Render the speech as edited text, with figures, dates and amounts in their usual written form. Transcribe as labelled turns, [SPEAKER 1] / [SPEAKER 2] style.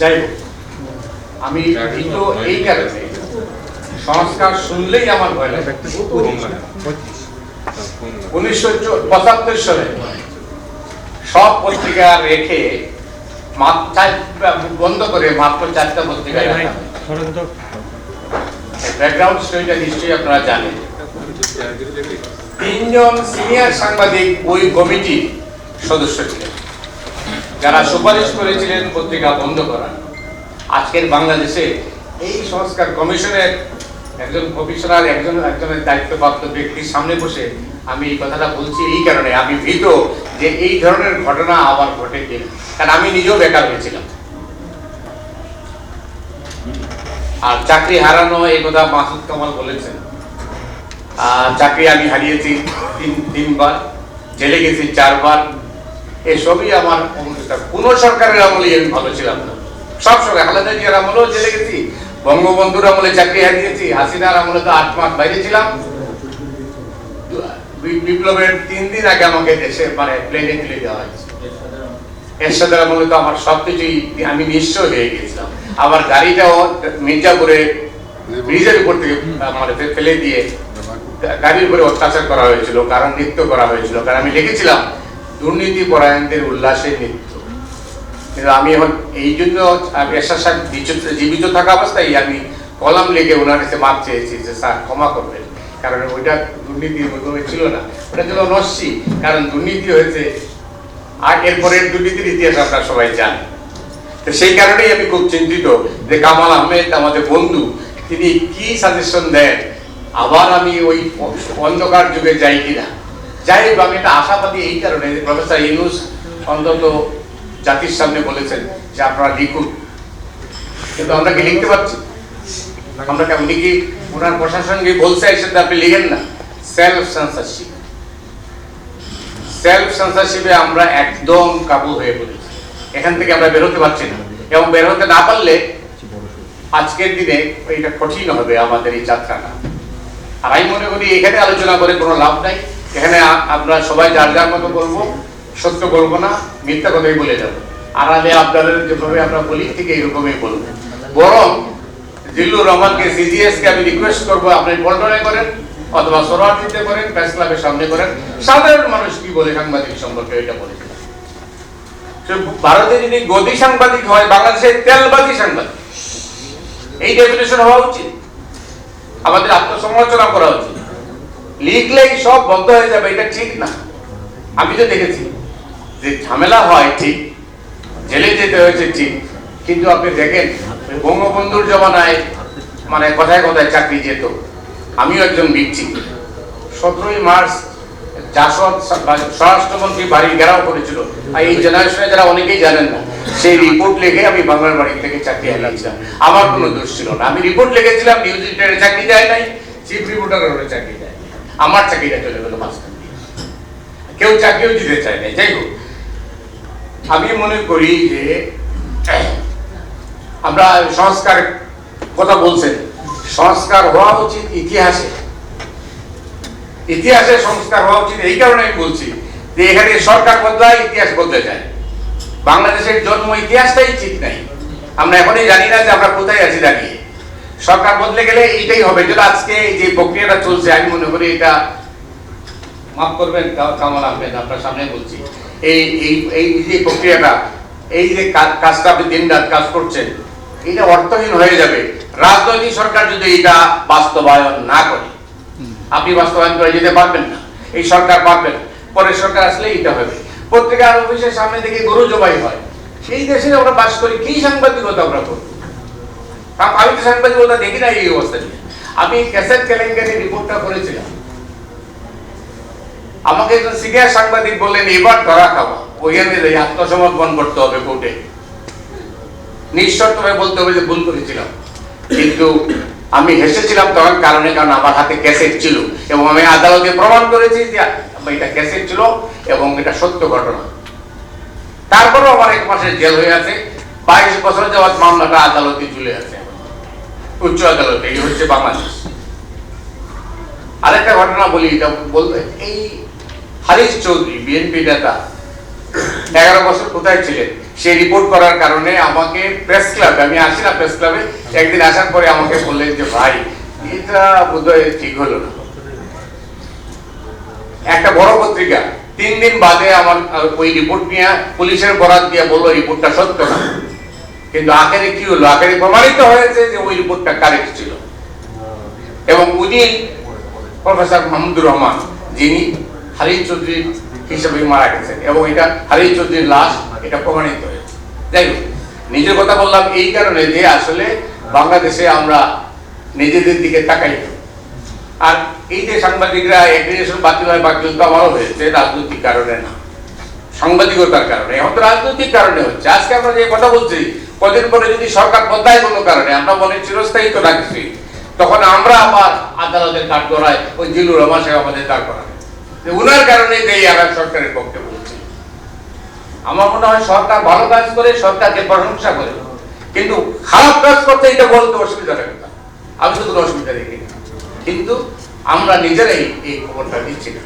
[SPEAKER 1] যাই হোক, আমি কিন্তু এই কারণে সংস্কার শুনলেই আমার ভয় লাগে। 1975 সালে সব পত্রিকা রেখে বন্ধ করে মাত্র 4টা পত্রিকা রাখা। ব্যাকগ্রাউন্ড স্টোরিটা নিশ্চয়ই আপনারা জানেন। 3 জন সিনিয়র সাংবাদিক ওই কমিটির সদস্য ছিলেন, যারা সুপারিশ করেছিলেন পত্রিকা বন্ধ করার। আজকের বাংলাদেশে এই সংস্কার কমিশনের একজন প্রফেশনাল একজনের দায়িত্বপ্রাপ্ত ব্যক্তির সামনে বসে আমি এই কথাটা বলছি এই কারণে, আমি ভীত যে এই ধরনের ঘটনা আবার ঘটে কিনা, কারণ আমি নিজেও বেকার হয়েছিলাম। আর চাকরি হারানো এই কথা মাসুদ কামাল বলেছেন। চাকরি আমি হারিয়েছি 3বার, জেলে গেছি 4বার। এসবই আমার কোন সরকারের আমলেই আমি ভালো ছিলাম না। সব সময় খালেদা জিয়ার আমলেও জেলে গেছি, বঙ্গবন্ধুর আমলে চাকরি হারিয়েছি, হাসিনার আমলে তো 8 মাস বাইরে ছিলাম। বিপ্লবের 3 দিন আগে আমাকে দেশে প্লেনে তুলে দেওয়া হয়েছে। এরশাদের আমলে তো আমার সবকিছুই আমি নিঃস্ব হয়ে গেছিলাম। আমার গাড়িটাও মির্জাপুরে ব্রিজের উপর থেকে ফেলে দিয়ে গাড়ির উপরে অত্যাচার করা হয়েছিল, কারণ নৃত্য করা হয়েছিল, কারণ আমি লিখেছিলাম দুর্নীতি পরায়ণদের উল্লাসের নৃত্য। কিন্তু আমি এখন এই জন্য এরশাদ সাহেব জীবিত থাকা অবস্থায় আমি কলাম লিখে ওনার কাছে মাপ চেয়েছি যে স্যার ক্ষমা করবেন, কারণ ওইটা দুর্নীতির মধ্যে ছিল না, ওটা ছিল নস্যি। কারণ দুর্নীতি হয়েছে আর এরপরের দুর্নীতির ইতিহাস আপনারা সবাই জানেন। তো সেই কারণেই আমি খুব চিন্তিত যে কামাল আহমেদ আমাদের বন্ধু, তিনি কি সাজেশন দেন, আবার আমি ওই অন্ধকার যুগে যাই কিনা। যাই হোক, আমি একটা আশাবাদী এই কারণে, প্রফেসর ইউনূস অন্তত জাতির সামনে বলেছেন যে আপনারা লিখুন, কিন্তু আমরা কি লিখতে পারছি? আমরা উনি কি ওনার প্রশাসনকে বলছে সেটা আপনি লিখেন না? সেলফ সেন্সরশিপে আমরা একদম কাবু হয়ে পড়েছি। এখান থেকে আমরা বেরোতে পারছি না, এবং বের হতে না পারলে আজকের দিনে এটা কঠিন হবে আমাদের এই যাত্রাটা। আর আমি মনে করি এখানে আলোচনা করে কোনো লাভ নাই। এখানে আমরা সবাই যার যার মতো বলবো, সত্য বলবো না, মিথ্যা কথাই বলে যাবো। আড়ালে আপনাদের যেভাবে আমরা বলি ঠিক এইরকমই বলবো। বরং জিল্লুর রহমানকে, সিজিএস কে আমি রিকোয়েস্ট করবো, আপনি পল্টনে করেন অথবা সোহরাওয়ার্দীতে করেন, প্রেস ক্লাবের সামনে করেন, সাধারণ মানুষ কি বলে সাংবাদিক সম্পর্কে এটা বলে। ভারতে যদি গদি সাংবাদিক হয়, বাংলাদেশে তেলবাজি সাংবাদিক, এই ডেফিনেশন হওয়া উচিত। আমাদের আত্মসমালোচনা করা উচিত। লিখলেই সব বন্ধ হয়ে যাবে, এটা ঠিক না। আমি তো দেখেছি যে ঝামেলা হয় ঠিক, জেলে যেতে হয়েছে ঠিক, কিন্তু আপনি দেখেন বঙ্গবন্ধুর জমানায় কথায় কথায় চাকরি যেত। আমিও একজন ব্যক্তি। 17ই মার্চ জাসদ স্বরাষ্ট্রমন্ত্রী বাড়ি ঘেরাও করেছিল। আর এই জেনারেশনে যারা অনেকেই জানেন না, সেই রিপোর্ট লিখে আমি বাংলার বাড়ি থেকে চাকরি হারিয়েছিলাম। আমার কোনো দোষ ছিল না। আমি রিপোর্ট লিখেছিলাম, নিউজ এডিটরে চাকরি দেয় নাই, চিফ রিপোর্টারের চাকরি দেয়, আমার চাকরিটা চলে গেল মাঝখান দিয়ে। কেউ চাকরিও দিতে চায় না। যাই হোক, আমি মনে করি যে আমরা সংস্কার কথা বলছেন, সংস্কার হওয়া উচিত ইতিহাসে। ইতিহাসে সংস্কার হওয়া উচিত এই কারণে আমি বলছি যে এখানে সরকার বদলায়, ইতিহাস বদলে যায়। বাংলাদেশের জন্ম ইতিহাসটাই ঠিক নাই। আমরা এখনই জানি না যে আমরা কোথায় আছি দাঁড়িয়ে। সরকার বদলে গেলে এইটাই হবে। যেটা আজকে যে প্রক্রিয়াটা চলছে, আমি মনে করি এটা, মাফ করবেন কামাল আহমেদ, আপনার সামনে বলছি, এই যে প্রক্রিয়াটা, এই যে কাজটা আপনি দিন রাত কাজ করছেন, এটা অর্থহীন হয়ে যাবে রাজনৈতিক সরকার যদি এটা বাস্তবায়ন না করে। আপনি বাস্তবায়ন করে যেতে পারবেন না, এই সরকার পারবেন, পরের সরকার আসলে এটা হবে। পত্রিকার অফিসের সামনে থেকে গরু জবাই হয়। সেই দেশে আমরা বাস করি, কি সাংবাদিকতা আমরা করব? আমি তো সাংবাদিকতা দেখি না এই অবস্থা নিয়ে। আমি ক্যাসেট কেলেঙ্কারি রিপোর্টটা করেছিলাম। আমাকে একজন সিনিয়র সাংবাদিক বললেন এবার ধরা খাওয়া, ওইখানে আত্মসমর্পণ করতে হবে কোর্টে, নিঃশর্তভাবে বলতে হবে যে ভুল করেছিলাম। কিন্তু আমি হেসেছিলাম তখন, কারণ আমার হাতে ক্যাসেট ছিল এবং আমি আদালতে প্রমাণ করেছি যে এটা ক্যাসেট ছিল এবং এটা সত্য ঘটনা। তারপরেও আমার 1 মাসের জেল হয়ে আছে। 22 বছর যাওয়ার মামলাটা আদালতে ঝুলে আছে, উচ্চ আদালতে। এই হচ্ছে বাংলাদেশ। আরেকটা ঘটনা বলি, এটা বলতে, এই হারিস চৌধুরী বিএনপি নেতা 11 বছর কোথায় ছিলেন, সে রিপোর্ট করার কারণে আমাকে প্রেস ক্লাবে, আমি আসি না প্রেস ক্লাবে, একদিন আসার পরে আমাকে বললেন যে ভাই এটা বোধহয় ঠিক হলো না। একটা বড় পত্রিকা 3 দিন বাদে আমার ওই রিপোর্ট নিয়ে পুলিশের বরাত দিয়ে বললো রিপোর্টটা সত্য না, কিন্তু আখেরে কি হলো, আখেরে প্রমাণিত হয়েছে যে ওই রিপোর্টটা কারেক্ট ছিল। এবং উনি প্রফেসর মাহমুদুর রহমান, যিনি হারিস চৌধুরী হিসেবে মারা গেছেন, এবং এটা হারিস চৌধুরীর লাশ, এটা প্রমাণিত হয়েছে। যাই হোক, নিজের কথা বললাম এই কারণে যে আসলে বাংলাদেশে আমরা নিজেদের দিকে তাকাই। আর এই যে সাংবাদিকরা অ্যাক্রিডিটেশন বাতিল হয়, বাতিল তো আমারও হয়েছে রাজনৈতিক কারণে না, সাংবাদিকতার কারণে। এখন তো রাজনৈতিক কারণে হচ্ছে। আজকে আমরা যে কথা বলছি, কদিন পরে যদি সরকার বদলায় কোনো কারণে, আমরা মনে চিরস্থায়ী তো রাখছি, তখন আমরা আবার আদালতের কাঠ করায় ওই জিলুর রহমান সাহেব আমাদের দাঁড় করাবে, উনার কারণে যে আর সরকারের পক্ষে বলছি। আমার মনে হয় সরকার ভালো কাজ করে, সরকারকে প্রশংসা করে, কিন্তু খারাপ কাজ করতে এটা বলতে অসুবিধা লাগে না, আমি তো কোনো অসুবিধা দেখি না। কিন্তু আমরা নিজেরাই এই খবরটা দিচ্ছি না।